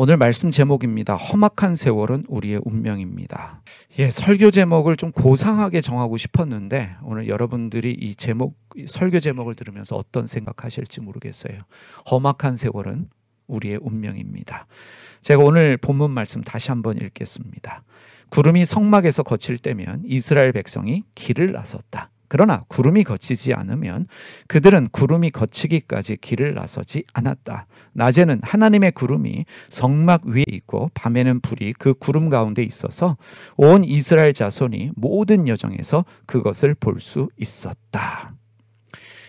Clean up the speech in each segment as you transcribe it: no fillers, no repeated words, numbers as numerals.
오늘 말씀 제목입니다. 험악한 세월은 우리의 운명입니다. 설교 제목을 좀 고상하게 정하고 싶었는데 오늘 여러분들이 이 설교 제목을 들으면서 어떤 생각하실지 모르겠어요. 험악한 세월은 우리의 운명입니다. 제가 오늘 본문 말씀 다시 한번 읽겠습니다. 구름이 성막에서 거칠 때면 이스라엘 백성이 길을 나섰다. 그러나 구름이 거치지 않으면 그들은 구름이 거치기까지 길을 나서지 않았다. 낮에는 하나님의 구름이 성막 위에 있고 밤에는 불이 그 구름 가운데 있어서 온 이스라엘 자손이 모든 여정에서 그것을 볼 수 있었다.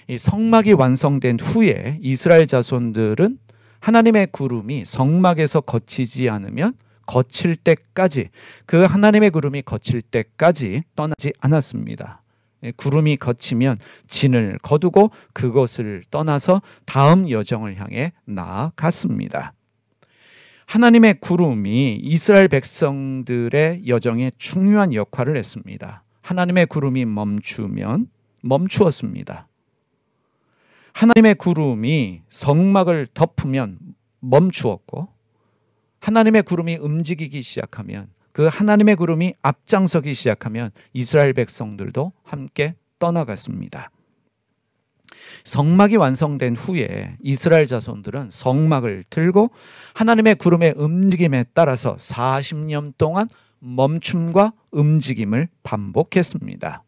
이 성막이 완성된 후에 이스라엘 자손들은 하나님의 구름이 성막에서 거치지 않으면 거칠 때까지, 그 하나님의 구름이 거칠 때까지 떠나지 않았습니다. 구름이 거치면 진을 거두고 그것을 떠나서 다음 여정을 향해 나아갔습니다. 하나님의 구름이 이스라엘 백성들의 여정에 중요한 역할을 했습니다. 하나님의 구름이 멈추면 멈추었습니다. 하나님의 구름이 성막을 덮으면 멈추었고, 하나님의 구름이 움직이기 시작하면, 그 하나님의 구름이 앞장서기 시작하면 이스라엘 백성들도 함께 떠나갔습니다. 성막이 완성된 후에 이스라엘 자손들은 성막을 들고 하나님의 구름의 움직임에 따라서 40년 동안 멈춤과 움직임을 반복했습니다.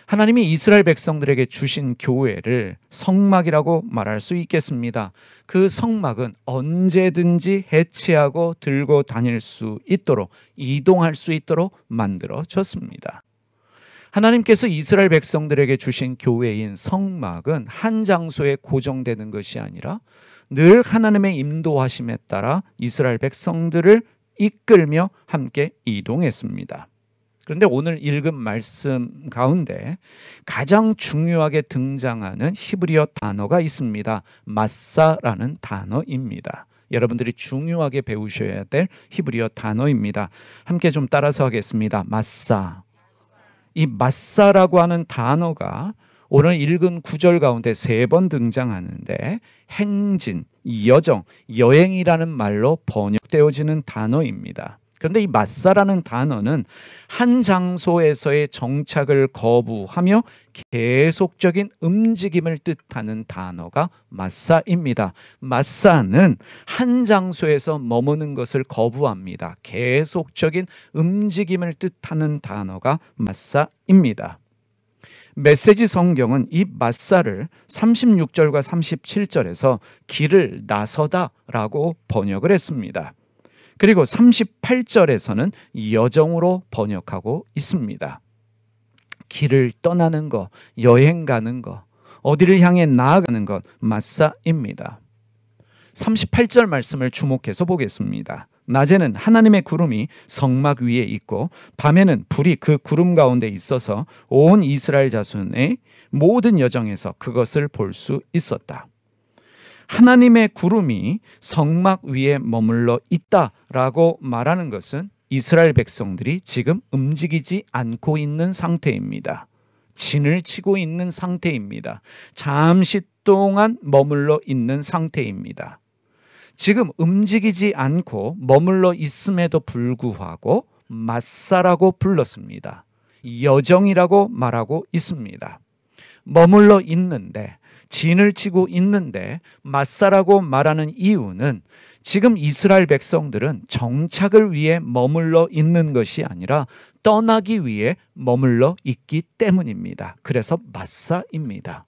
하나님이 이스라엘 백성들에게 주신 교회를 성막이라고 말할 수 있겠습니다. 그 성막은 언제든지 해체하고 들고 다닐 수 있도록, 이동할 수 있도록 만들어졌습니다. 하나님께서 이스라엘 백성들에게 주신 교회인 성막은 한 장소에 고정되는 것이 아니라 늘 하나님의 인도하심에 따라 이스라엘 백성들을 이끌며 함께 이동했습니다. 그런데 오늘 읽은 말씀 가운데 가장 중요하게 등장하는 히브리어 단어가 있습니다. 마사라는 단어입니다. 여러분들이 중요하게 배우셔야 될 히브리어 단어입니다. 함께 좀 따라서 하겠습니다. 마사. 이 마사라고 하는 단어가 오늘 읽은 구절 가운데 3번 등장하는데 행진, 여정, 여행이라는 말로 번역되어지는 단어입니다. 그런데 이 마사라는 단어는 한 장소에서의 정착을 거부하며 계속적인 움직임을 뜻하는 단어가 마사입니다. 마사는 한 장소에서 머무는 것을 거부합니다. 계속적인 움직임을 뜻하는 단어가 마사입니다. 메시지 성경은 이 마사를 36절과 37절에서 길을 나서다라고 번역을 했습니다. 그리고 38절에서는 여정으로 번역하고 있습니다. 길을 떠나는 것, 여행 가는 것, 어디를 향해 나아가는 것, 마사입니다. 38절 말씀을 주목해서 보겠습니다. 낮에는 하나님의 구름이 성막 위에 있고 밤에는 불이 그 구름 가운데 있어서 온 이스라엘 자손의 모든 여정에서 그것을 볼 수 있었다. 하나님의 구름이 성막 위에 머물러 있다라고 말하는 것은 이스라엘 백성들이 지금 움직이지 않고 있는 상태입니다. 진을 치고 있는 상태입니다. 잠시 동안 머물러 있는 상태입니다. 지금 움직이지 않고 머물러 있음에도 불구하고 마사라고 불렀습니다. 여정이라고 말하고 있습니다. 머물러 있는데, 진을 치고 있는데 마사라고 말하는 이유는 지금 이스라엘 백성들은 정착을 위해 머물러 있는 것이 아니라 떠나기 위해 머물러 있기 때문입니다. 그래서 마사입니다.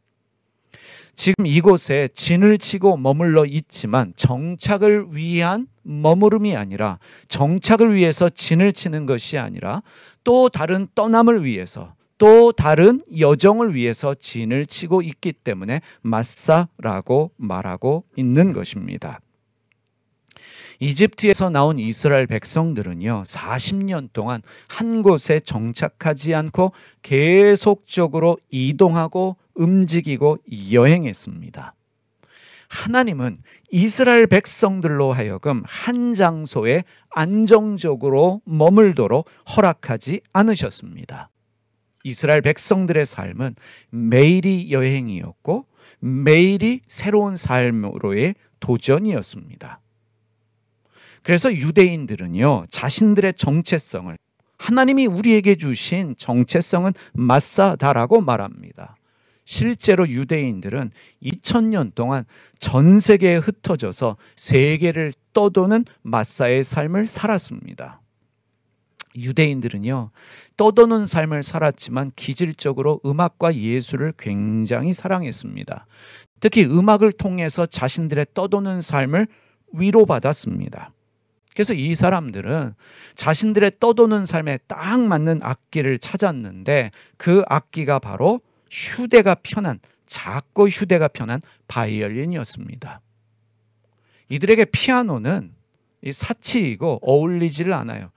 지금 이곳에 진을 치고 머물러 있지만 정착을 위한 머무름이 아니라, 정착을 위해서 진을 치는 것이 아니라 또 다른 떠남을 위해서, 또 다른 여정을 위해서 진을 치고 있기 때문에 마사라고 말하고 있는 것입니다. 이집트에서 나온 이스라엘 백성들은요, 40년 동안 한 곳에 정착하지 않고 계속적으로 이동하고 움직이고 여행했습니다. 하나님은 이스라엘 백성들로 하여금 한 장소에 안정적으로 머물도록 허락하지 않으셨습니다. 이스라엘 백성들의 삶은 매일이 여행이었고 매일이 새로운 삶으로의 도전이었습니다. 그래서 유대인들은요, 자신들의 정체성을, 하나님이 우리에게 주신 정체성은 마사다라고 말합니다. 실제로 유대인들은 2000년 동안 전 세계에 흩어져서 세계를 떠도는 마사의 삶을 살았습니다. 유대인들은요, 떠도는 삶을 살았지만 기질적으로 음악과 예술을 굉장히 사랑했습니다. 특히 음악을 통해서 자신들의 떠도는 삶을 위로받았습니다. 그래서 이 사람들은 자신들의 떠도는 삶에 딱 맞는 악기를 찾았는데 그 악기가 바로 휴대가 편한, 작고 휴대가 편한 바이올린이었습니다. 이들에게 피아노는 사치이고 어울리지를 않아요.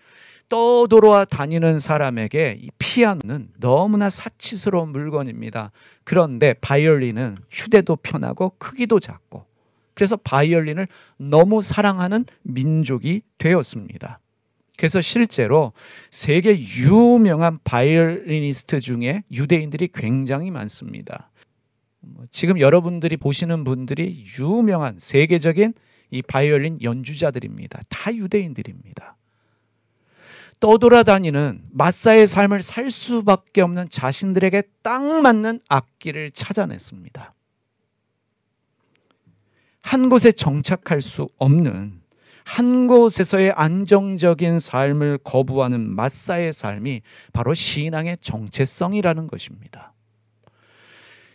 떠돌아 다니는 사람에게 이 피아노는 너무나 사치스러운 물건입니다. 그런데 바이올린은 휴대도 편하고 크기도 작고, 그래서 바이올린을 너무 사랑하는 민족이 되었습니다. 그래서 실제로 세계 유명한 바이올리니스트 중에 유대인들이 굉장히 많습니다. 지금 여러분들이 보시는 분들이 유명한 세계적인 이 바이올린 연주자들입니다. 다 유대인들입니다. 떠돌아다니는 마사의 삶을 살 수밖에 없는 자신들에게 딱 맞는 악기를 찾아냈습니다. 한 곳에 정착할 수 없는, 한 곳에서의 안정적인 삶을 거부하는 마사의 삶이 바로 신앙의 정체성이라는 것입니다.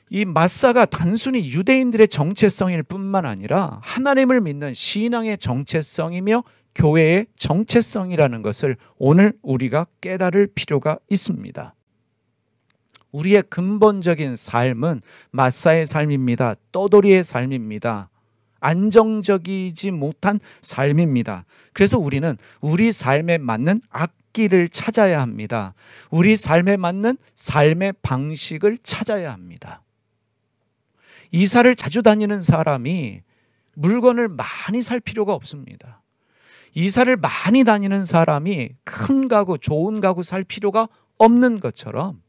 이 마사가 단순히 유대인들의 정체성일 뿐만 아니라 하나님을 믿는 신앙의 정체성이며 교회의 정체성이라는 것을 오늘 우리가 깨달을 필요가 있습니다. 우리의 근본적인 삶은 마사의 삶입니다. 떠돌이의 삶입니다. 안정적이지 못한 삶입니다. 그래서 우리는 우리 삶에 맞는 악기를 찾아야 합니다. 우리 삶에 맞는 삶의 방식을 찾아야 합니다. 이사를 자주 다니는 사람이 물건을 많이 살 필요가 없습니다. 이사를 많이 다니는 사람이 큰 가구, 좋은 가구 살 필요가 없는 것처럼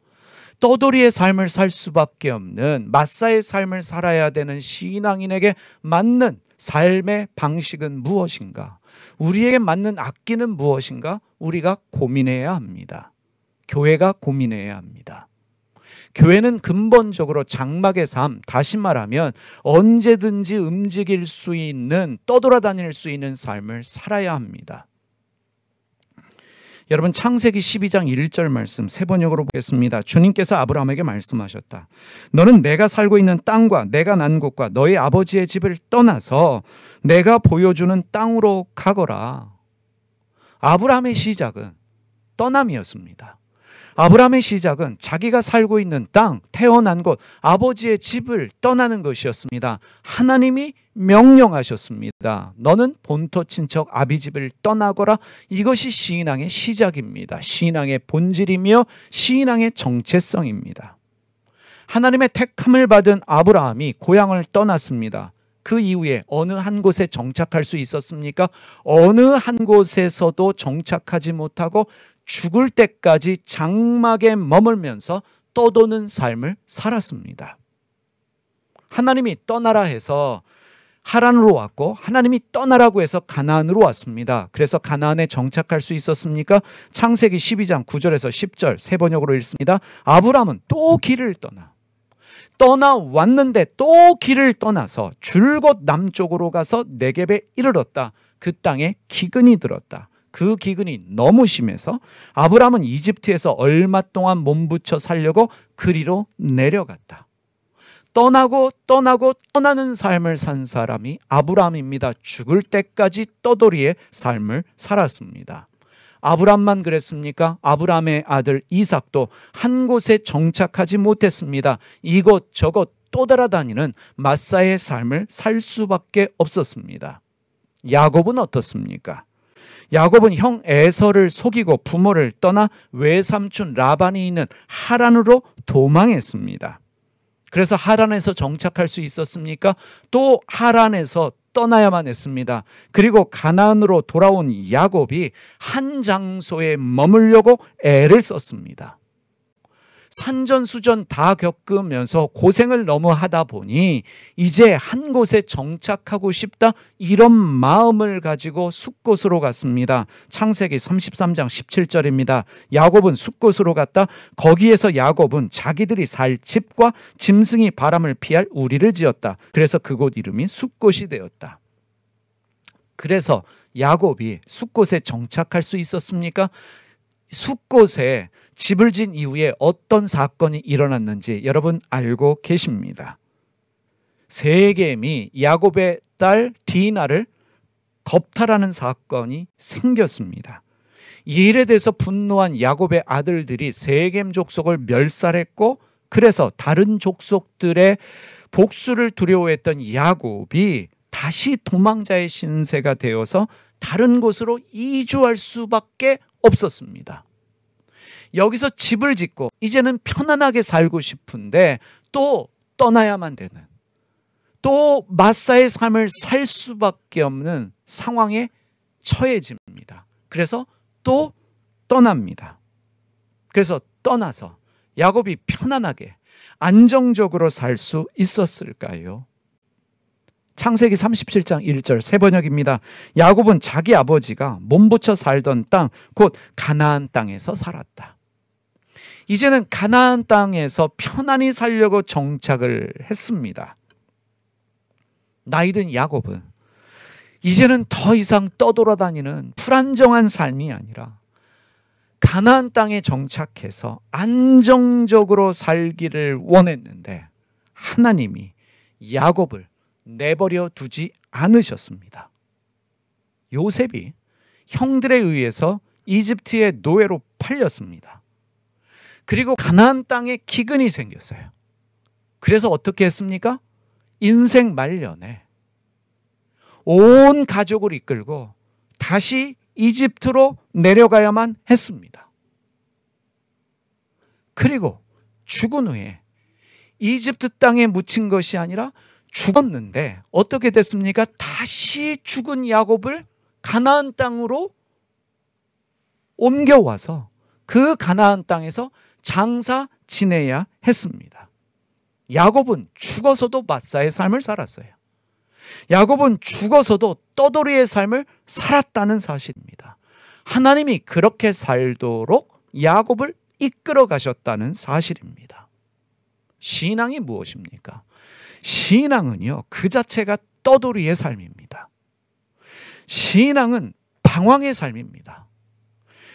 떠돌이의 삶을 살 수밖에 없는 마사의 삶을 살아야 되는 신앙인에게 맞는 삶의 방식은 무엇인가? 우리에게 맞는 악기는 무엇인가? 우리가 고민해야 합니다. 교회가 고민해야 합니다. 교회는 근본적으로 장막의 삶, 다시 말하면 언제든지 움직일 수 있는, 떠돌아다닐 수 있는 삶을 살아야 합니다. 여러분, 창세기 12장 1절 말씀 세 번역으로 보겠습니다. 주님께서 아브라함에게 말씀하셨다. 너는 내가 살고 있는 땅과 내가 난 곳과 너희 아버지의 집을 떠나서 내가 보여주는 땅으로 가거라. 아브라함의 시작은 떠남이었습니다. 아브라함의 시작은 자기가 살고 있는 땅, 태어난 곳, 아버지의 집을 떠나는 것이었습니다. 하나님이 명령하셨습니다. 너는 본토 친척 아비집을 떠나거라. 이것이 신앙의 시작입니다. 신앙의 본질이며 신앙의 정체성입니다. 하나님의 택함을 받은 아브라함이 고향을 떠났습니다. 그 이후에 어느 한 곳에 정착할 수 있었습니까? 어느 한 곳에서도 정착하지 못하고 죽을 때까지 장막에 머물면서 떠도는 삶을 살았습니다. 하나님이 떠나라 해서 하란으로 왔고 하나님이 떠나라고 해서 가나안으로 왔습니다. 그래서 가나안에 정착할 수 있었습니까? 창세기 12장 9절에서 10절 세 번역으로 읽습니다. 아브라함은 또 길을 떠나왔는데 또 길을 떠나서 줄곧 남쪽으로 가서 네겝에 이르렀다. 그 땅에 기근이 들었다. 그 기근이 너무 심해서 아브라함은 이집트에서 얼마 동안 몸부쳐 살려고 그리로 내려갔다. 떠나는 삶을 산 사람이 아브라함입니다. 죽을 때까지 떠돌이의 삶을 살았습니다. 아브라함만 그랬습니까? 아브라함의 아들 이삭도 한 곳에 정착하지 못했습니다. 이곳저곳 떠돌아다니는 마사의 삶을 살 수밖에 없었습니다. 야곱은 어떻습니까? 야곱은 형 에서를 속이고 부모를 떠나 외삼촌 라반이 있는 하란으로 도망했습니다. 그래서 하란에서 정착할 수 있었습니까? 또 하란에서 떠나야만 했습니다. 그리고 가나안으로 돌아온 야곱이 한 장소에 머물려고 애를 썼습니다. 산전수전 다 겪으면서 고생을 너무 하다 보니 이제 한 곳에 정착하고 싶다, 이런 마음을 가지고 숫곳으로 갔습니다. 창세기 33장 17절입니다. 야곱은 숫곳으로 갔다. 거기에서 야곱은 자기들이 살 집과 짐승이 바람을 피할 우리를 지었다. 그래서 그곳 이름이 숫곳이 되었다. 그래서 야곱이 숫곳에 정착할 수 있었습니까? 숫곳에 집을 진 이후에 어떤 사건이 일어났는지 여러분 알고 계십니다. 세겜이 야곱의 딸 디나를 겁탈하는 사건이 생겼습니다. 이 일에 대해서 분노한 야곱의 아들들이 세겜 족속을 멸살했고, 그래서 다른 족속들의 복수를 두려워했던 야곱이 다시 도망자의 신세가 되어서 다른 곳으로 이주할 수밖에 없었습니다. 여기서 집을 짓고 이제는 편안하게 살고 싶은데 또 떠나야만 되는, 또 마사의 삶을 살 수밖에 없는 상황에 처해집니다. 그래서 또 떠납니다. 그래서 떠나서 야곱이 편안하게 안정적으로 살 수 있었을까요? 창세기 37장 1절 새 번역입니다. 야곱은 자기 아버지가 몸부쳐 살던 땅, 곧 가나안 땅에서 살았다. 이제는 가나안 땅에서 편안히 살려고 정착을 했습니다. 나이든 야곱은 이제는 더 이상 떠돌아다니는 불안정한 삶이 아니라 가나안 땅에 정착해서 안정적으로 살기를 원했는데 하나님이 야곱을 내버려 두지 않으셨습니다. 요셉이 형들에 의해서 이집트의 노예로 팔렸습니다. 그리고 가나안 땅에 기근이 생겼어요. 그래서 어떻게 했습니까? 인생 말년에 온 가족을 이끌고 다시 이집트로 내려가야만 했습니다. 그리고 죽은 후에 이집트 땅에 묻힌 것이 아니라 죽었는데 어떻게 됐습니까? 다시 죽은 야곱을 가나안 땅으로 옮겨와서 그 가나안 땅에서 장사 지내야 했습니다. 야곱은 죽어서도 마사의 삶을 살았어요. 야곱은 죽어서도 떠돌이의 삶을 살았다는 사실입니다. 하나님이 그렇게 살도록 야곱을 이끌어 가셨다는 사실입니다. 신앙이 무엇입니까? 신앙은요, 그 자체가 떠돌이의 삶입니다. 신앙은 방황의 삶입니다.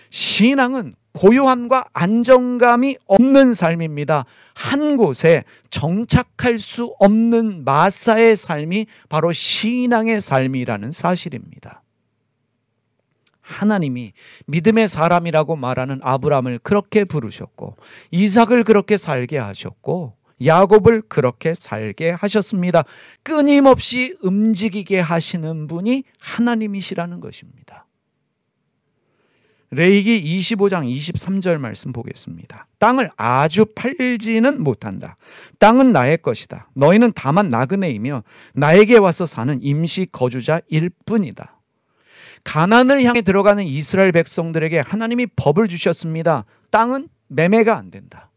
신앙은 고요함과 안정감이 없는 삶입니다. 한 곳에 정착할 수 없는 마사의 삶이 바로 신앙의 삶이라는 사실입니다. 하나님이 믿음의 사람이라고 말하는 아브라함을 그렇게 부르셨고, 이삭을 그렇게 살게 하셨고, 야곱을 그렇게 살게 하셨습니다. 끊임없이 움직이게 하시는 분이 하나님이시라는 것입니다. 레위기 25장 23절 말씀 보겠습니다. 땅을 아주 팔지는 못한다. 땅은 나의 것이다. 너희는 다만 나그네이며 나에게 와서 사는 임시 거주자일 뿐이다. 가나안을 향해 들어가는 이스라엘 백성들에게 하나님이 법을 주셨습니다. 땅은 매매가 안 된다.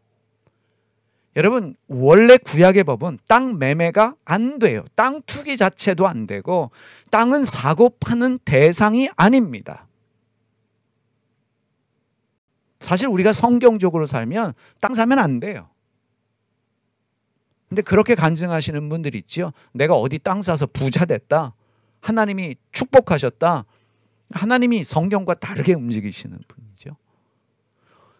여러분, 원래 구약의 법은 땅 매매가 안 돼요. 땅 투기 자체도 안 되고 땅은 사고 파는 대상이 아닙니다. 사실 우리가 성경적으로 살면 땅 사면 안 돼요. 근데 그렇게 간증하시는 분들이 있지요. 내가 어디 땅 사서 부자 됐다. 하나님이 축복하셨다. 하나님이 성경과 다르게 움직이시는 분이죠.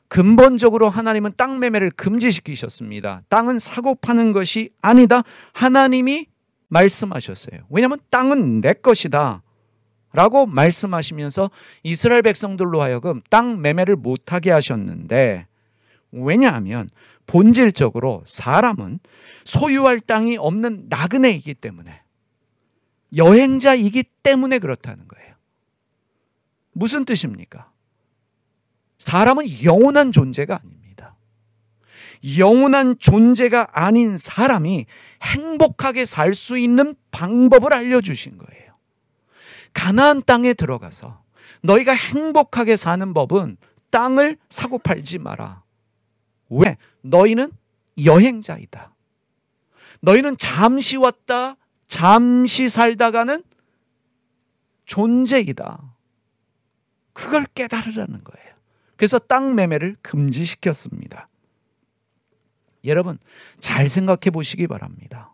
근본적으로 하나님은 땅 매매를 금지시키셨습니다. 땅은 사고 파는 것이 아니다. 하나님이 말씀하셨어요. 왜냐하면 땅은 내 것이다 라고 말씀하시면서 이스라엘 백성들로 하여금 땅 매매를 못하게 하셨는데, 왜냐하면 본질적으로 사람은 소유할 땅이 없는 나그네이기 때문에, 여행자이기 때문에 그렇다는 거예요. 무슨 뜻입니까? 사람은 영원한 존재가 아닙니다. 영원한 존재가 아닌 사람이 행복하게 살 수 있는 방법을 알려주신 거예요. 가나안 땅에 들어가서 너희가 행복하게 사는 법은 땅을 사고 팔지 마라. 왜? 너희는 여행자이다. 너희는 잠시 왔다 잠시 살다가는 존재이다. 그걸 깨달으라는 거예요. 그래서 땅 매매를 금지시켰습니다. 여러분 잘 생각해 보시기 바랍니다.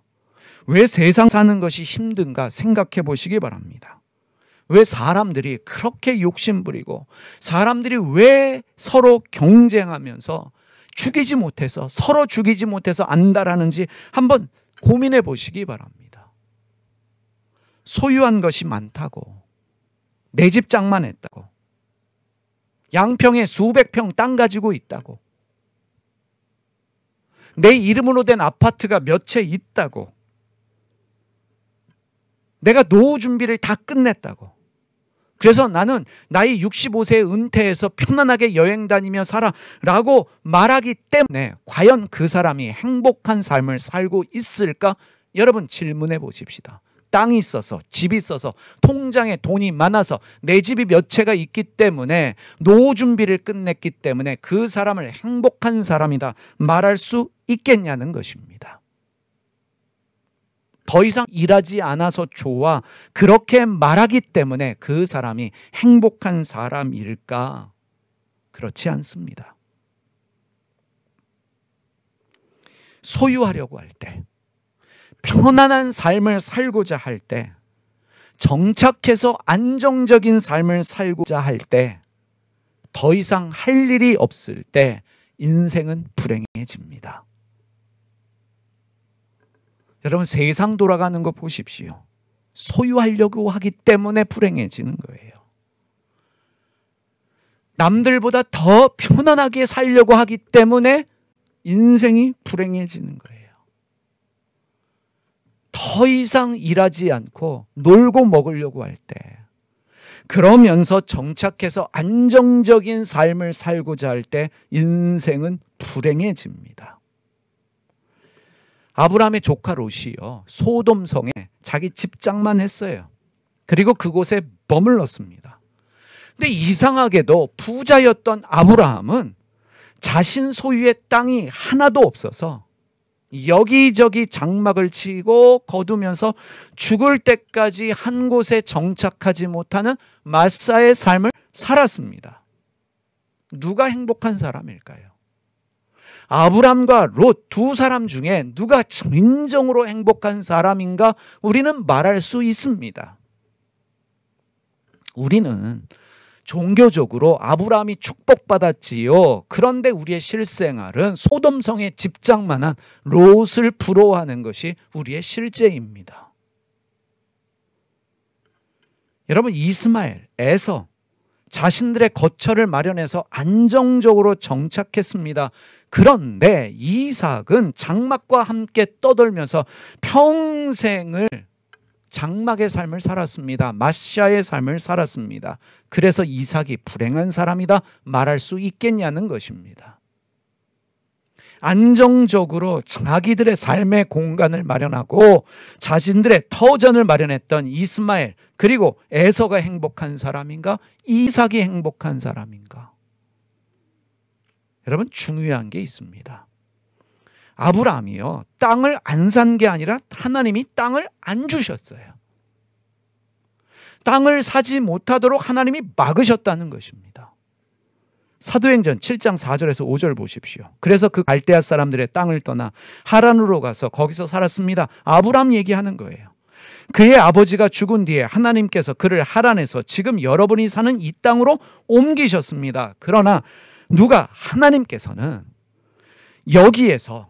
왜 세상 사는 것이 힘든가 생각해 보시기 바랍니다. 왜 사람들이 그렇게 욕심부리고 사람들이 왜 서로 경쟁하면서 죽이지 못해서 서로 죽이지 못해서 안달하는지 한번 고민해 보시기 바랍니다. 소유한 것이 많다고, 내 집 장만했다고, 양평에 수백 평 땅 가지고 있다고, 내 이름으로 된 아파트가 몇 채 있다고, 내가 노후 준비를 다 끝냈다고, 그래서 나는 나이 65세에 은퇴해서 편안하게 여행 다니며 살아라고 말하기 때문에 과연 그 사람이 행복한 삶을 살고 있을까? 여러분 질문해 보십시다. 땅이 있어서, 집이 있어서, 통장에 돈이 많아서, 내 집이 몇 채가 있기 때문에, 노후 준비를 끝냈기 때문에 그 사람을 행복한 사람이다 말할 수 있겠냐는 것입니다. 더 이상 일하지 않아서 좋아 그렇게 말하기 때문에 그 사람이 행복한 사람일까? 그렇지 않습니다. 소유하려고 할 때, 편안한 삶을 살고자 할 때, 정착해서 안정적인 삶을 살고자 할 때, 더 이상 할 일이 없을 때 인생은 불행해집니다. 여러분 세상 돌아가는 거 보십시오. 소유하려고 하기 때문에 불행해지는 거예요. 남들보다 더 편안하게 살려고 하기 때문에 인생이 불행해지는 거예요. 더 이상 일하지 않고 놀고 먹으려고 할 때, 그러면서 정착해서 안정적인 삶을 살고자 할 때 인생은 불행해집니다. 아브라함의 조카 롯이요, 소돔성에 자기 집장만 했어요. 그리고 그곳에 머물렀습니다. 근데 이상하게도 부자였던 아브라함은 자신 소유의 땅이 하나도 없어서 여기저기 장막을 치고 거두면서 죽을 때까지 한 곳에 정착하지 못하는 마사의 삶을 살았습니다. 누가 행복한 사람일까요? 아브람과 롯 두 사람 중에 누가 진정으로 행복한 사람인가 우리는 말할 수 있습니다. 우리는 종교적으로 아브라함이 축복받았지요. 그런데 우리의 실생활은 소돔성의 집장만한 롯을 부러워하는 것이 우리의 실제입니다. 여러분 이스마엘, 에서 자신들의 거처를 마련해서 안정적으로 정착했습니다. 그런데 이삭은 장막과 함께 떠돌면서 평생을 장막의 삶을 살았습니다. 마샤의 삶을 살았습니다. 그래서 이삭이 불행한 사람이다 말할 수 있겠냐는 것입니다. 안정적으로 자기들의 삶의 공간을 마련하고 자신들의 터전을 마련했던 이스마엘, 그리고 에서가 행복한 사람인가? 이삭이 행복한 사람인가? 여러분 중요한 게 있습니다. 아브라함이요, 땅을 안 산 게 아니라 하나님이 땅을 안 주셨어요. 땅을 사지 못하도록 하나님이 막으셨다는 것입니다. 사도행전 7장 4절에서 5절 보십시오. 그래서 그 갈대아 사람들의 땅을 떠나 하란으로 가서 거기서 살았습니다. 아브라함 얘기하는 거예요. 그의 아버지가 죽은 뒤에 하나님께서 그를 하란에서 지금 여러분이 사는 이 땅으로 옮기셨습니다. 그러나 누가? 하나님께서는 여기에서,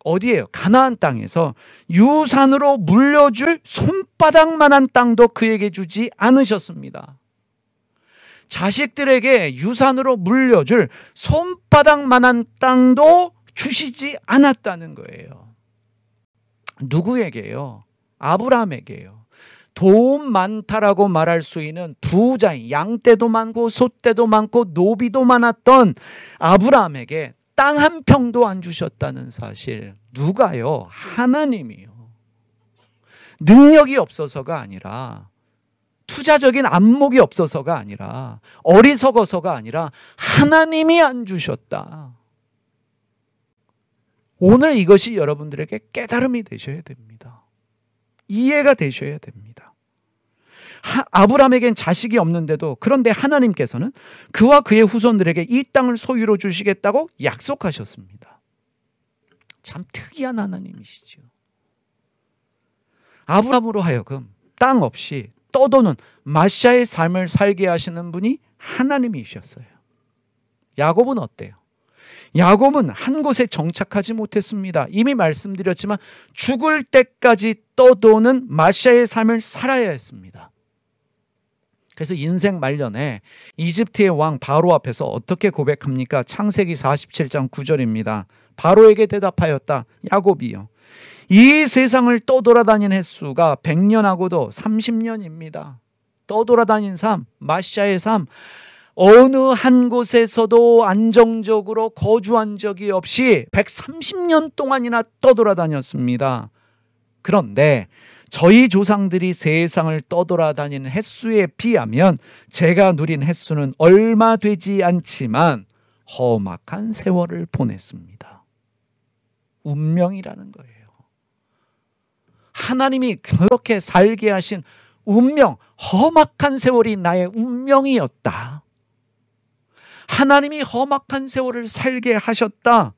어디예요? 가나안 땅에서 유산으로 물려줄 손바닥만한 땅도 그에게 주지 않으셨습니다. 자식들에게 유산으로 물려줄 손바닥만한 땅도 주시지 않았다는 거예요. 누구에게요? 아브라함에게요. 돈 많다라고 말할 수 있는 부자인, 양떼도 많고 소떼도 많고 노비도 많았던 아브라함에게 땅 한 평도 안 주셨다는 사실. 누가요? 하나님이요. 능력이 없어서가 아니라, 투자적인 안목이 없어서가 아니라, 어리석어서가 아니라 하나님이 안 주셨다. 오늘 이것이 여러분들에게 깨달음이 되셔야 됩니다. 이해가 되셔야 됩니다. 아브라함에겐 자식이 없는데도 그런데 하나님께서는 그와 그의 후손들에게 이 땅을 소유로 주시겠다고 약속하셨습니다. 참 특이한 하나님이시죠. 아브라함으로 하여금 땅 없이 떠도는 마샤의 삶을 살게 하시는 분이 하나님이셨어요. 야곱은 어때요? 야곱은 한 곳에 정착하지 못했습니다. 이미 말씀드렸지만 죽을 때까지 떠도는 마샤의 삶을 살아야 했습니다. 그래서 인생 말년에 이집트의 왕 바로 앞에서 어떻게 고백합니까? 창세기 47장 9절입니다. 바로에게 대답하였다. 야곱이요. 이 세상을 떠돌아다닌 횟수가 100년하고도 30년입니다. 떠돌아다닌 삶, 마샤의 삶, 어느 한 곳에서도 안정적으로 거주한 적이 없이 130년 동안이나 떠돌아다녔습니다. 그런데 저희 조상들이 세상을 떠돌아다니는 횟수에 비하면 제가 누린 횟수는 얼마 되지 않지만 험악한 세월을 보냈습니다. 운명이라는 거예요. 하나님이 그렇게 살게 하신 운명, 험악한 세월이 나의 운명이었다. 하나님이 험악한 세월을 살게 하셨다.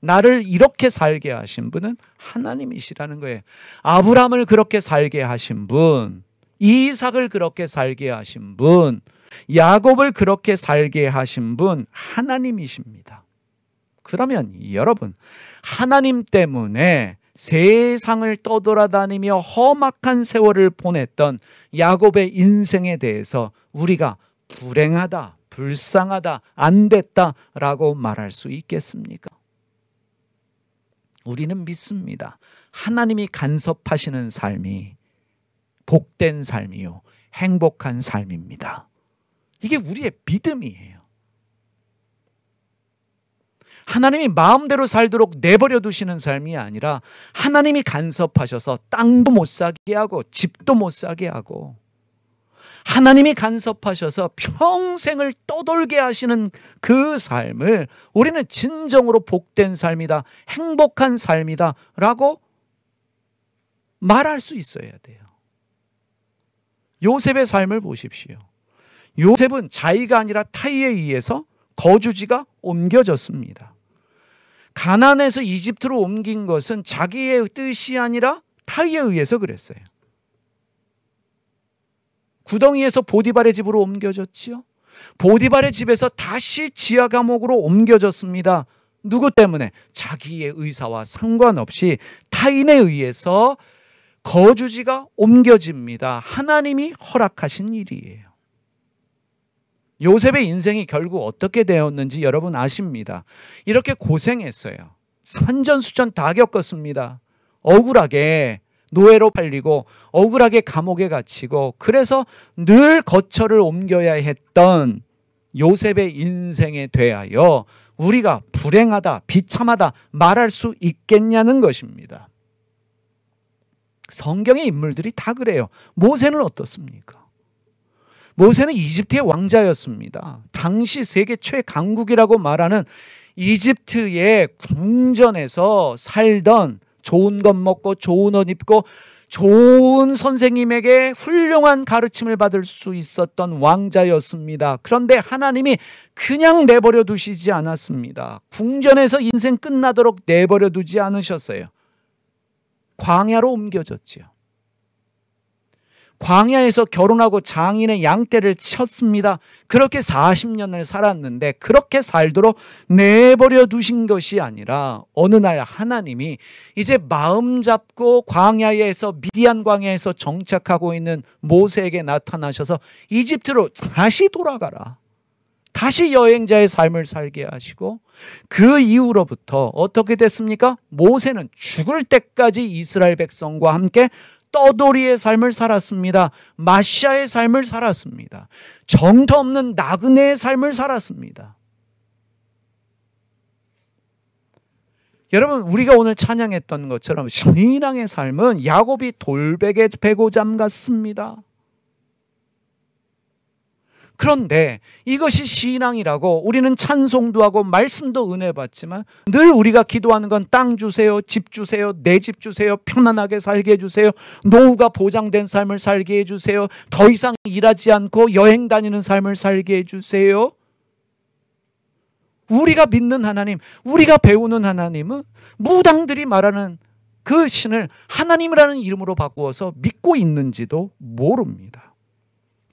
나를 이렇게 살게 하신 분은 하나님이시라는 거예요. 아브라함을 그렇게 살게 하신 분, 이삭을 그렇게 살게 하신 분, 야곱을 그렇게 살게 하신 분 하나님이십니다. 그러면 여러분, 하나님 때문에 세상을 떠돌아다니며 험악한 세월을 보냈던 야곱의 인생에 대해서 우리가 불행하다, 불쌍하다, 안 됐다라고 말할 수 있겠습니까? 우리는 믿습니다. 하나님이 간섭하시는 삶이 복된 삶이요, 행복한 삶입니다. 이게 우리의 믿음이에요. 하나님이 마음대로 살도록 내버려 두시는 삶이 아니라 하나님이 간섭하셔서 땅도 못 사게 하고 집도 못 사게 하고 하나님이 간섭하셔서 평생을 떠돌게 하시는 그 삶을 우리는 진정으로 복된 삶이다, 행복한 삶이다 라고 말할 수 있어야 돼요. 요셉의 삶을 보십시오. 요셉은 자의가 아니라 타의에 의해서 거주지가 옮겨졌습니다. 가나안에서 이집트로 옮긴 것은 자기의 뜻이 아니라 타의에 의해서 그랬어요. 구덩이에서 보디발의 집으로 옮겨졌지요. 보디발의 집에서 다시 지하 감옥으로 옮겨졌습니다. 누구 때문에? 자기의 의사와 상관없이 타인에 의해서 거주지가 옮겨집니다. 하나님이 허락하신 일이에요. 요셉의 인생이 결국 어떻게 되었는지 여러분 아십니다. 이렇게 고생했어요. 산전수전 다 겪었습니다. 억울하게 노예로 팔리고 억울하게 감옥에 갇히고 그래서 늘 거처를 옮겨야 했던 요셉의 인생에 대하여 우리가 불행하다, 비참하다 말할 수 있겠냐는 것입니다. 성경의 인물들이 다 그래요. 모세는 어떻습니까? 모세는 이집트의 왕자였습니다. 당시 세계 최강국이라고 말하는 이집트의 궁전에서 살던, 좋은 것 먹고 좋은 옷 입고 좋은 선생님에게 훌륭한 가르침을 받을 수 있었던 왕자였습니다. 그런데 하나님이 그냥 내버려 두시지 않았습니다. 궁전에서 인생 끝나도록 내버려 두지 않으셨어요. 광야로 옮겨졌지요. 광야에서 결혼하고 장인의 양떼를 쳤습니다. 그렇게 40년을 살았는데 그렇게 살도록 내버려 두신 것이 아니라 어느 날 하나님이 이제 마음 잡고 광야에서 미디안 광야에서 정착하고 있는 모세에게 나타나셔서 이집트로 다시 돌아가라. 다시 여행자의 삶을 살게 하시고 그 이후로부터 어떻게 됐습니까? 모세는 죽을 때까지 이스라엘 백성과 함께 떠돌이의 삶을 살았습니다. 마샤의 삶을 살았습니다. 정터 없는 나그네의 삶을 살았습니다. 여러분, 우리가 오늘 찬양했던 것처럼 신앙의 삶은 야곱이 돌베개 베고잠 같습니다. 그런데 이것이 신앙이라고 우리는 찬송도 하고 말씀도 은혜 받지만 늘 우리가 기도하는 건 땅 주세요, 집 주세요, 내 집 주세요, 편안하게 살게 해주세요, 노후가 보장된 삶을 살게 해주세요, 더 이상 일하지 않고 여행 다니는 삶을 살게 해주세요. 우리가 믿는 하나님, 우리가 배우는 하나님은 무당들이 말하는 그 신을 하나님이라는 이름으로 바꾸어서 믿고 있는지도 모릅니다.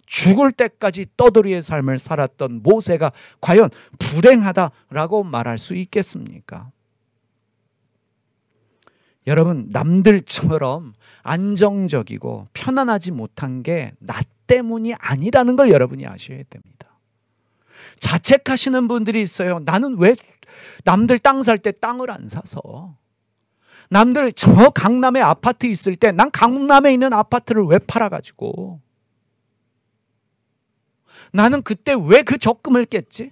죽을 때까지 떠돌이의 삶을 살았던 모세가 과연 불행하다라고 말할 수 있겠습니까? 여러분, 남들처럼 안정적이고 편안하지 못한 게 나 때문이 아니라는 걸 여러분이 아셔야 됩니다. 자책하시는 분들이 있어요. 나는 왜 남들 땅 살 때 땅을 안 사서, 남들 저 강남에 아파트 있을 때 난 강남에 있는 아파트를 왜 팔아가지고, 나는 그때 왜 그 적금을 깼지?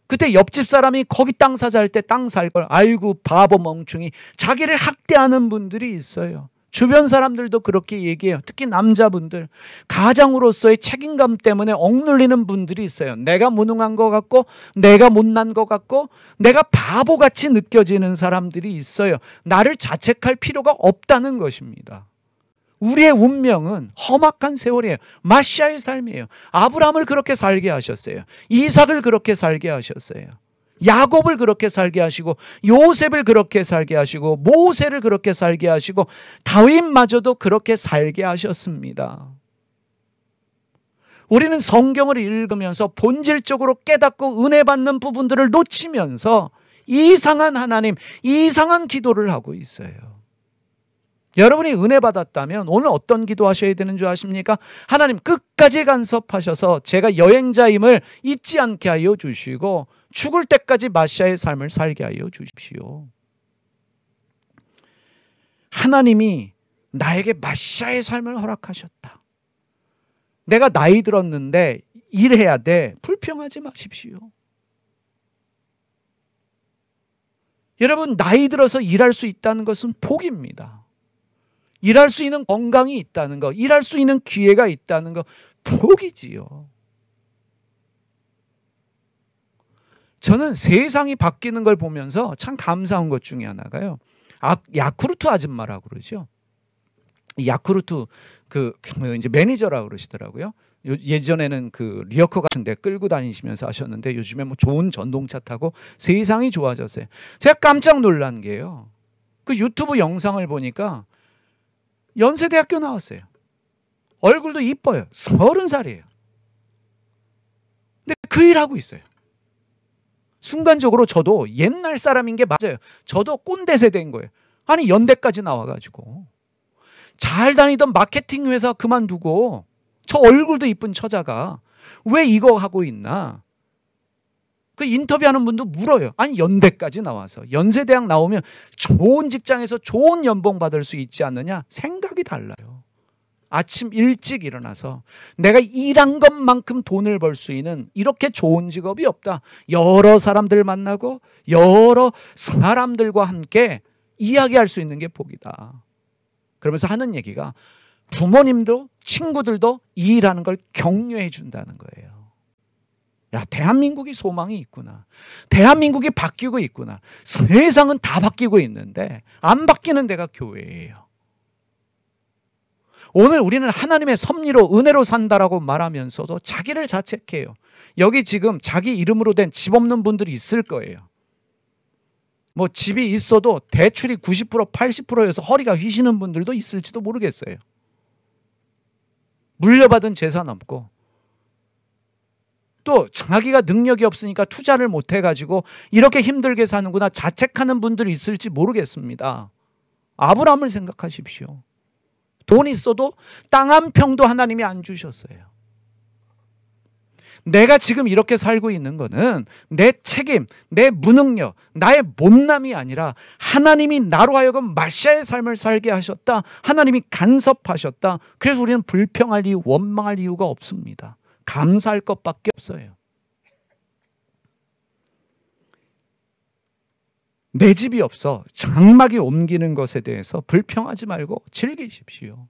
그때 옆집 사람이 거기 땅 사자 할 때 땅 살 걸. 아이고 바보 멍충이. 자기를 학대하는 분들이 있어요. 주변 사람들도 그렇게 얘기해요. 특히 남자분들. 가장으로서의 책임감 때문에 억눌리는 분들이 있어요. 내가 무능한 것 같고, 내가 못난 것 같고, 내가 바보같이 느껴지는 사람들이 있어요. 나를 자책할 필요가 없다는 것입니다. 우리의 운명은 험악한 세월이에요. 마시아의 삶이에요. 아브라함을 그렇게 살게 하셨어요. 이삭을 그렇게 살게 하셨어요. 야곱을 그렇게 살게 하시고, 요셉을 그렇게 살게 하시고, 모세를 그렇게 살게 하시고, 다윗마저도 그렇게 살게 하셨습니다. 우리는 성경을 읽으면서 본질적으로 깨닫고 은혜 받는 부분들을 놓치면서 이상한 하나님, 이상한 기도를 하고 있어요. 여러분이 은혜 받았다면 오늘 어떤 기도 하셔야 되는 줄 아십니까? 하나님 끝까지 간섭하셔서 제가 여행자임을 잊지 않게 하여 주시고 죽을 때까지 마시아의 삶을 살게 하여 주십시오. 하나님이 나에게 마시아의 삶을 허락하셨다. 내가 나이 들었는데 일해야 돼. 불평하지 마십시오. 여러분, 나이 들어서 일할 수 있다는 것은 복입니다. 일할 수 있는 건강이 있다는 것, 일할 수 있는 기회가 있다는 것, 복이지요. 저는 세상이 바뀌는 걸 보면서 참 감사한 것 중에 하나가요. 야쿠르트 아줌마라고 그러죠. 야쿠르트 이제 매니저라고 그러시더라고요. 예전에는 그 리어커 같은 데 끌고 다니시면서 하셨는데 요즘에 뭐 좋은 전동차 타고 세상이 좋아졌어요. 제가 깜짝 놀란 게요. 그 유튜브 영상을 보니까 연세대학교 나왔어요. 얼굴도 이뻐요. 30살이에요. 근데 그 일하고 있어요. 순간적으로 저도 옛날 사람인 게 맞아요. 저도 꼰대 세대인 거예요. 아니 연대까지 나와가지고 잘 다니던 마케팅 회사 그만두고 저 얼굴도 이쁜 처자가 왜 이거 하고 있나? 그 인터뷰하는 분도 물어요. 아니 연대까지 나와서 연세대학 나오면 좋은 직장에서 좋은 연봉 받을 수 있지 않느냐? 생각이 달라요. 아침 일찍 일어나서 내가 일한 것만큼 돈을 벌 수 있는 이렇게 좋은 직업이 없다. 여러 사람들 만나고 여러 사람들과 함께 이야기할 수 있는 게 복이다. 그러면서 하는 얘기가 부모님도 친구들도 이 일하는 걸 격려해 준다는 거예요. 야, 대한민국이 소망이 있구나. 대한민국이 바뀌고 있구나. 세상은 다 바뀌고 있는데 안 바뀌는 데가 교회예요. 오늘 우리는 하나님의 섭리로 은혜로 산다라고 말하면서도 자기를 자책해요. 여기 지금 자기 이름으로 된 집 없는 분들이 있을 거예요. 뭐 집이 있어도 대출이 90% 80%여서 허리가 휘시는 분들도 있을지도 모르겠어요. 물려받은 재산 없고 또 자기가 능력이 없으니까 투자를 못 해가지고 이렇게 힘들게 사는구나 자책하는 분들이 있을지 모르겠습니다. 아브라함을 생각하십시오. 돈 있어도 땅 한 평도 하나님이 안 주셨어요. 내가 지금 이렇게 살고 있는 거는 내 책임, 내 무능력, 나의 못남이 아니라 하나님이 나로 하여금 마시아의 삶을 살게 하셨다. 하나님이 간섭하셨다. 그래서 우리는 불평할 이유, 원망할 이유가 없습니다. 감사할 것밖에 없어요. 내 집이 없어 장막이 옮기는 것에 대해서 불평하지 말고 즐기십시오.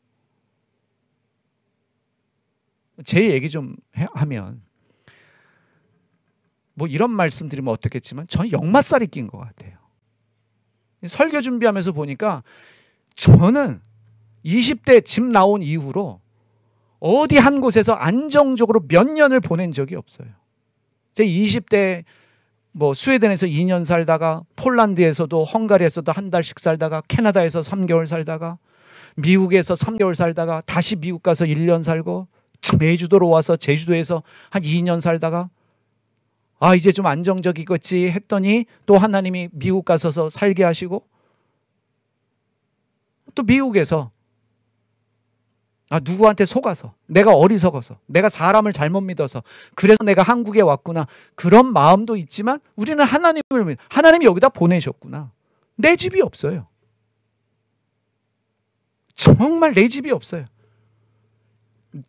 제 얘기 좀 하면 뭐 이런 말씀 드리면 어떻겠지만 저는 역마살이 낀 것 같아요. 설교 준비하면서 보니까 저는 20대 집 나온 이후로 어디 한 곳에서 안정적으로 몇 년을 보낸 적이 없어요. 제 20대 뭐 스웨덴에서 2년 살다가 폴란드에서도 헝가리에서도 한 달씩 살다가 캐나다에서 3개월 살다가 미국에서 3개월 살다가 다시 미국 가서 1년 살고 제주도로 와서 제주도에서 한 2년 살다가 이제 좀 안정적이겠지 했더니 또 하나님이 미국 가서 살게 하시고 또 미국에서 누구한테 속아서 내가 어리석어서 내가 사람을 잘못 믿어서 그래서 내가 한국에 왔구나 그런 마음도 있지만 우리는 하나님이 여기다 보내셨구나. 내 집이 없어요. 정말 내 집이 없어요.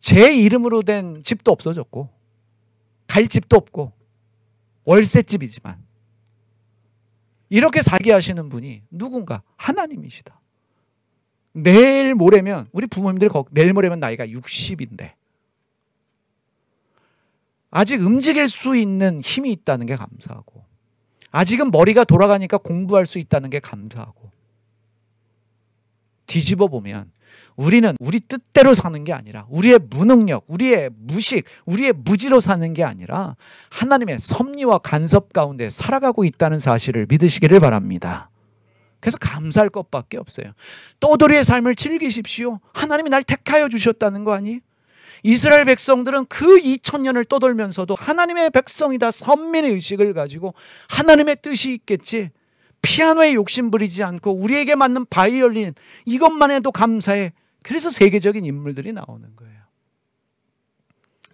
제 이름으로 된 집도 없어졌고 갈 집도 없고 월세집이지만 이렇게 살게 하시는 분이 누군가 하나님이시다. 내일 모레면 우리 부모님들이 내일 모레면 나이가 60인데 아직 움직일 수 있는 힘이 있다는 게 감사하고 아직은 머리가 돌아가니까 공부할 수 있다는 게 감사하고 뒤집어 보면 우리는 우리 뜻대로 사는 게 아니라 우리의 무능력, 우리의 무식, 우리의 무지로 사는 게 아니라 하나님의 섭리와 간섭 가운데 살아가고 있다는 사실을 믿으시기를 바랍니다. 그래서 감사할 것밖에 없어요. 떠돌이의 삶을 즐기십시오. 하나님이 날 택하여 주셨다는 거 아니에요? 이스라엘 백성들은 그 2000년을 떠돌면서도 하나님의 백성이다 선민의 의식을 가지고 하나님의 뜻이 있겠지 피아노에 욕심 부리지 않고 우리에게 맞는 바이올린 이것만 해도 감사해. 그래서 세계적인 인물들이 나오는 거예요.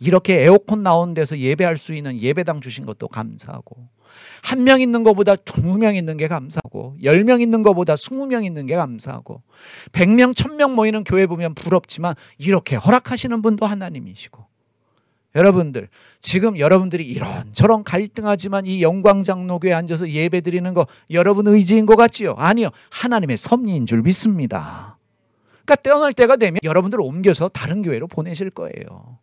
이렇게 에어컨 나오는 데서 예배할 수 있는 예배당 주신 것도 감사하고 1명 있는 것보다 2명 있는 게 감사하고 10명 있는 것보다 20명 있는 게 감사하고 100명, 1000명 모이는 교회 보면 부럽지만 이렇게 허락하시는 분도 하나님이시고 여러분들 지금 여러분들이 이런저런 갈등하지만 이 영광장로교에 앉아서 예배 드리는 거 여러분 의지인 것 같지요? 아니요. 하나님의 섭리인 줄 믿습니다. 그러니까 떠날 때가 되면 여러분들을 옮겨서 다른 교회로 보내실 거예요.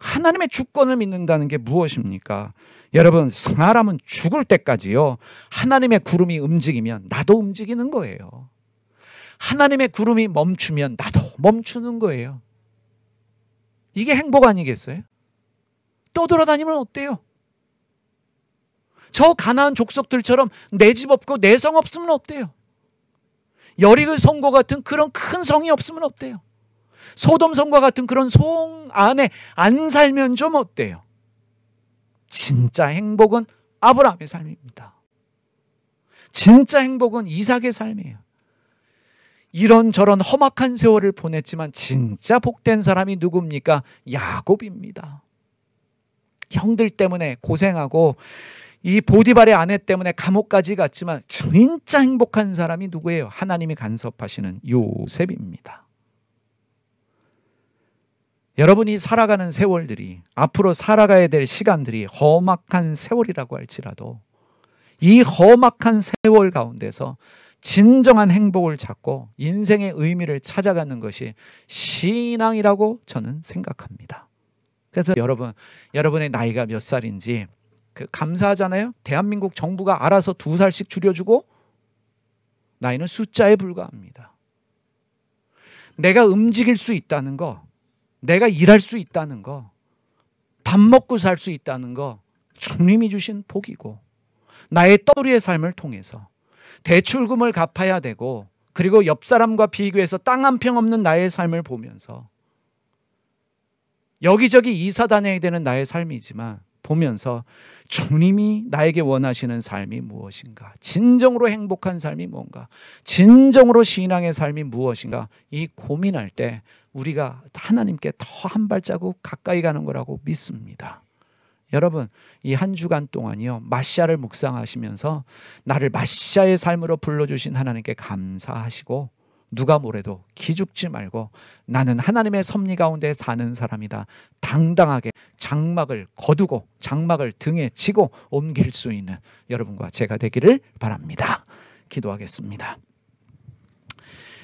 하나님의 주권을 믿는다는 게 무엇입니까? 여러분 사람은 죽을 때까지요 하나님의 구름이 움직이면 나도 움직이는 거예요. 하나님의 구름이 멈추면 나도 멈추는 거예요. 이게 행복 아니겠어요? 떠돌아다니면 어때요? 저 가나안 족속들처럼 내 집 없고 내 성 없으면 어때요? 여리고 성과 같은 그런 큰 성이 없으면 어때요? 소돔 성과 같은 그런 성 안에 안 살면 좀 어때요? 진짜 행복은 아브라함의 삶입니다. 진짜 행복은 이삭의 삶이에요. 이런저런 험악한 세월을 보냈지만 진짜 복된 사람이 누굽니까? 야곱입니다. 형들 때문에 고생하고 이 보디발의 아내 때문에 감옥까지 갔지만 진짜 행복한 사람이 누구예요? 하나님이 간섭하시는 요셉입니다. 여러분이 살아가는 세월들이 앞으로 살아가야 될 시간들이 험악한 세월이라고 할지라도 이 험악한 세월 가운데서 진정한 행복을 찾고 인생의 의미를 찾아가는 것이 신앙이라고 저는 생각합니다. 그래서 여러분의 나이가 몇 살인지 감사하잖아요. 대한민국 정부가 알아서 2살씩 줄여주고 나이는 숫자에 불과합니다. 내가 움직일 수 있다는 거, 내가 일할 수 있다는 거, 밥 먹고 살 수 있다는 거 주님이 주신 복이고 나의 떠돌이의 삶을 통해서 대출금을 갚아야 되고 그리고 옆 사람과 비교해서 땅 한 평 없는 나의 삶을 보면서 여기저기 이사 다녀야 되는 나의 삶이지만 보면서 주님이 나에게 원하시는 삶이 무엇인가, 진정으로 행복한 삶이 뭔가, 진정으로 신앙의 삶이 무엇인가, 이 고민할 때 우리가 하나님께 더 한 발자국 가까이 가는 거라고 믿습니다. 여러분 이 한 주간 동안이요 마샤를 묵상하시면서 나를 마샤의 삶으로 불러주신 하나님께 감사하시고 누가 뭐래도 기죽지 말고 나는 하나님의 섭리 가운데 사는 사람이다. 당당하게 장막을 거두고 장막을 등에 지고 옮길 수 있는 여러분과 제가 되기를 바랍니다. 기도하겠습니다.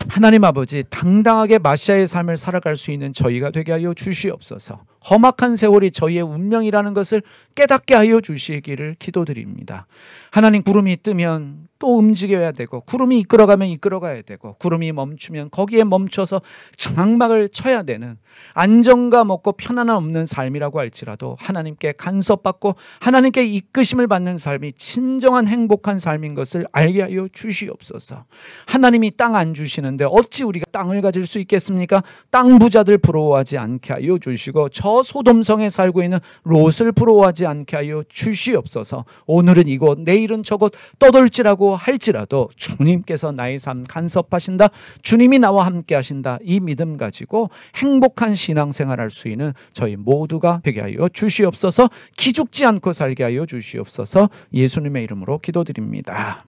하나님 아버지, 당당하게 마시아의 삶을 살아갈 수 있는 저희가 되게 하여 주시옵소서. 험악한 세월이 저희의 운명이라는 것을 깨닫게 하여 주시기를 기도드립니다. 하나님, 구름이 뜨면 또 움직여야 되고, 구름이 이끌어가면 이끌어가야 되고, 구름이 멈추면 거기에 멈춰서 장막을 쳐야 되는 안정감 없고 편안함 없는 삶이라고 할지라도 하나님께 간섭받고 하나님께 이끄심을 받는 삶이 진정한 행복한 삶인 것을 알게 하여 주시옵소서. 하나님이 땅 안 주시는데 어찌 우리가 땅을 가질 수 있겠습니까? 땅 부자들 부러워하지 않게 하여 주시고, 저 소돔성에 살고 있는 롯을 부러워하지 않게 하여 주시옵소서. 오늘은 이곳, 내일은 저곳 떠돌지라고 할지라도 주님께서 나의 삶 간섭하신다, 주님이 나와 함께 하신다, 이 믿음 가지고 행복한 신앙생활할 수 있는 저희 모두가 되게 하여 주시옵소서. 기죽지 않고 살게 하여 주시옵소서. 예수님의 이름으로 기도드립니다.